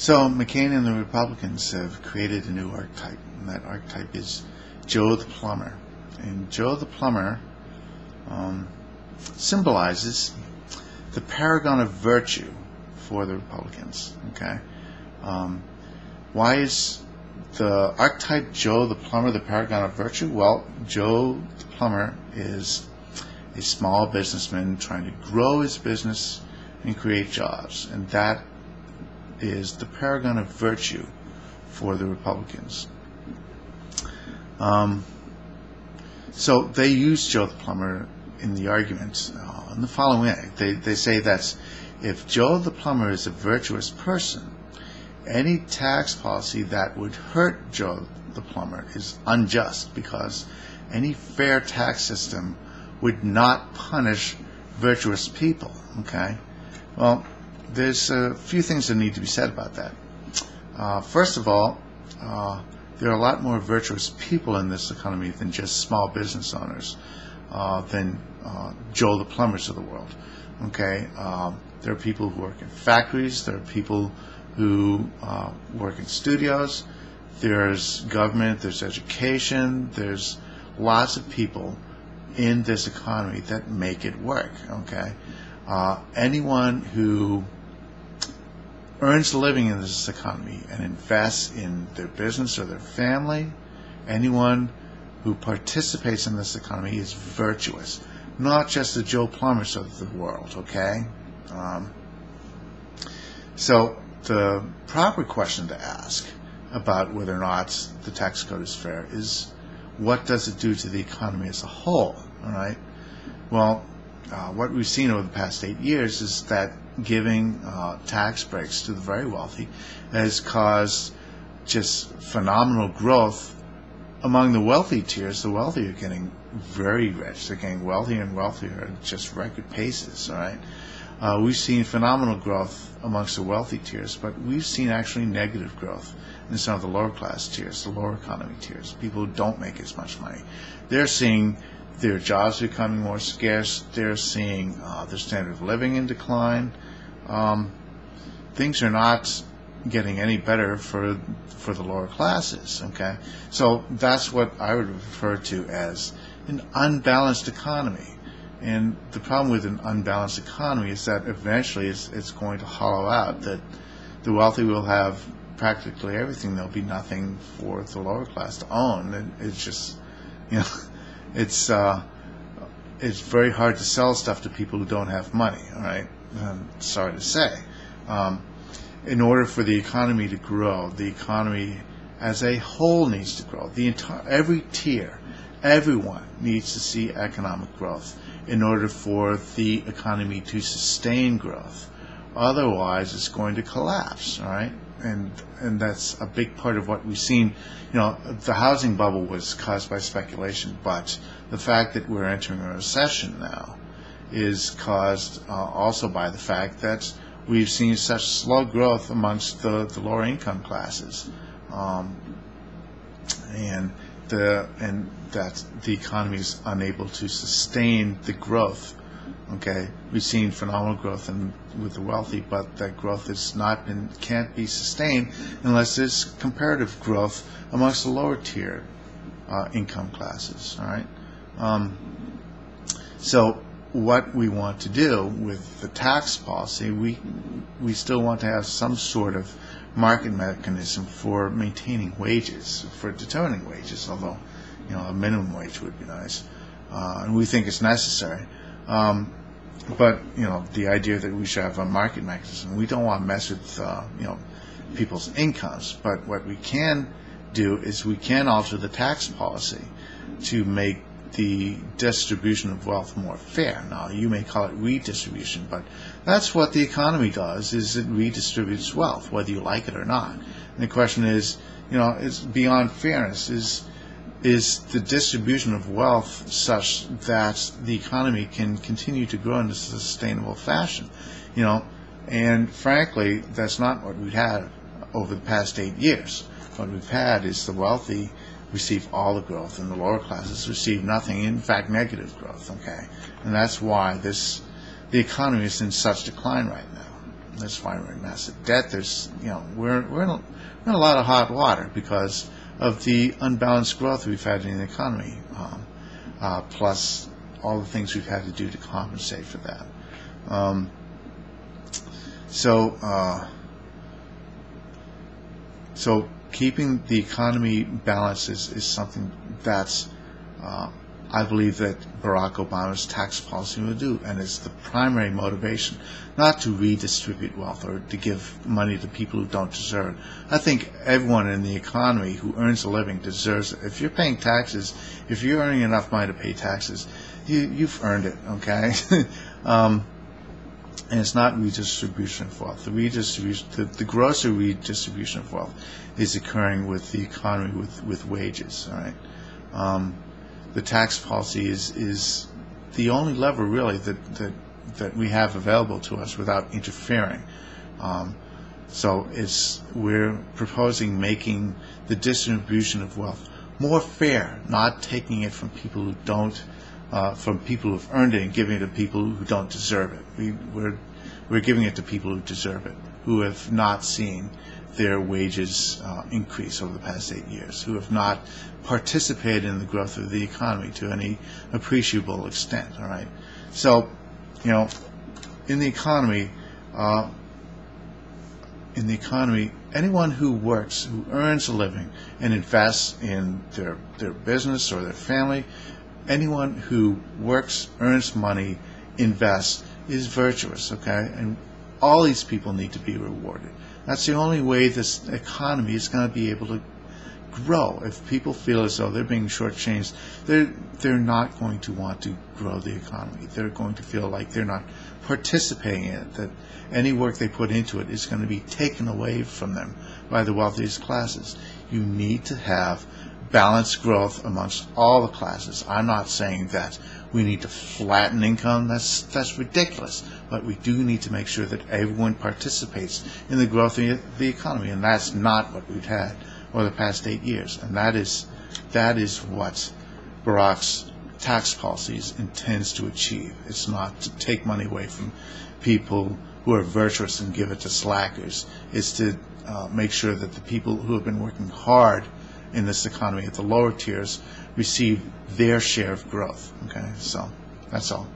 So McCain and the Republicans have created a new archetype, and that archetype is Joe the Plumber. And Joe the Plumber symbolizes the paragon of virtue for the Republicans. Okay, why is the archetype Joe the Plumber the paragon of virtue? Well, Joe the Plumber is a small businessman trying to grow his business and create jobs, and that is the paragon of virtue for the Republicans. So they use Joe the Plumber in the argument in the following way. They say that if Joe the Plumber is a virtuous person, any tax policy that would hurt Joe the Plumber is unjust, because any fair tax system would not punish virtuous people. Okay? Well, there's a few things that need to be said about that. First of all, there are a lot more virtuous people in this economy than just small business owners, than Joe the Plumbers of the world. Okay? There are people who work in factories. There are people who work in studios. There's government. There's education. There's lots of people in this economy that make it work. Okay? Anyone who earns a living in this economy and invests in their business or their family, anyone who participates in this economy is virtuous, not just the Joe Plumbers of the world. Okay? So the proper question to ask about whether or not the tax code is fair is, what does it do to the economy as a whole? All right. Well, what we've seen over the past 8 years is that giving tax breaks to the very wealthy has caused just phenomenal growth among the wealthy tiers. The wealthy are getting very rich. They're getting wealthier and wealthier at just record paces. All right. We've seen phenomenal growth amongst the wealthy tiers, but we've seen actually negative growth in some of the lower class tiers, the lower economy tiers, people who don't make as much money. They're seeing their jobs becoming more scarce. They're seeing their standard of living in decline. Things are not getting any better for the lower classes. Okay, so that's what I would refer to as an unbalanced economy. And the problem with an unbalanced economy is that eventually it's going to hollow out, that the wealthy will have practically everything. There'll be nothing for the lower class to own. And it's just, it's very hard to sell stuff to people who don't have money. All right, I'm sorry to say. In order for the economy to grow, the economy as a whole needs to grow. Every tier, everyone needs to see economic growth in order for the economy to sustain growth. Otherwise, it's going to collapse. All right, and that's a big part of what we've seen. The housing bubble was caused by speculation, but the fact that we're entering a recession now is caused also by the fact that we've seen such slow growth amongst the lower income classes, and that the economy is unable to sustain the growth. Okay, we've seen phenomenal growth with the wealthy, but that growth can't be sustained unless there's comparative growth amongst the lower tier income classes. All right. So what we want to do with the tax policy, we still want to have some sort of market mechanism for maintaining wages, for determining wages, although a minimum wage would be nice, and we think it's necessary. But the idea that we should have a market mechanism, we don't want to mess with people's incomes. But what we can do is we can alter the tax policy to make the distribution of wealth more fair. Now, you may call it redistribution, but that's what the economy does, is it redistributes wealth, whether you like it or not. And the question is, it's beyond fairness. Is the distribution of wealth such that the economy can continue to grow in a sustainable fashion? And frankly, that's not what we've had over the past 8 years. What we've had is the wealthy receive all the growth, and the lower classes receive nothing, in fact negative growth. Okay, and that's why the economy is in such decline right now. That's why we're in massive debt. There's, we're in a lot of hot water because of the unbalanced growth we've had in the economy, plus all the things we've had to do to compensate for that. So keeping the economy balanced is something that's, I believe that Barack Obama's tax policy will do, and it's the primary motivation, not to redistribute wealth or to give money to people who don't deserve it. I think everyone in the economy who earns a living deserves it. If you're paying taxes, if you're earning enough money to pay taxes, you've earned it, okay? And it's not redistribution of wealth. The grosser redistribution of wealth is occurring with the economy, with wages, all right? The tax policy is the only lever really that we have available to us without interfering. So we're proposing making the distribution of wealth more fair, not taking it from people who don't, from people who've earned it and giving it to people who don't deserve it. We're giving it to people who deserve it, who have not seen their wages increase over the past 8 years, who have not participated in the growth of the economy to any appreciable extent. All right. So, in the economy, anyone who works, who earns a living, and invests in their business or their family, anyone who works, earns money, invests, is virtuous. Okay, and all these people need to be rewarded. That's the only way this economy is going to be able to grow. If people feel as though they're being shortchanged, they're not going to want to grow the economy. They're going to feel like they're not participating in it, that any work they put into it is going to be taken away from them by the wealthiest classes. You need to have balanced growth amongst all the classes. I'm not saying that we need to flatten income. That's ridiculous. But we do need to make sure that everyone participates in the growth of the economy, and that's not what we've had over the past 8 years. And that is what Barack's tax policies intends to achieve. It's not to take money away from people who are virtuous and give it to slackers. It's to make sure that the people who have been working hard in this economy at the lower tiers receive their share of growth. Okay, so that's all.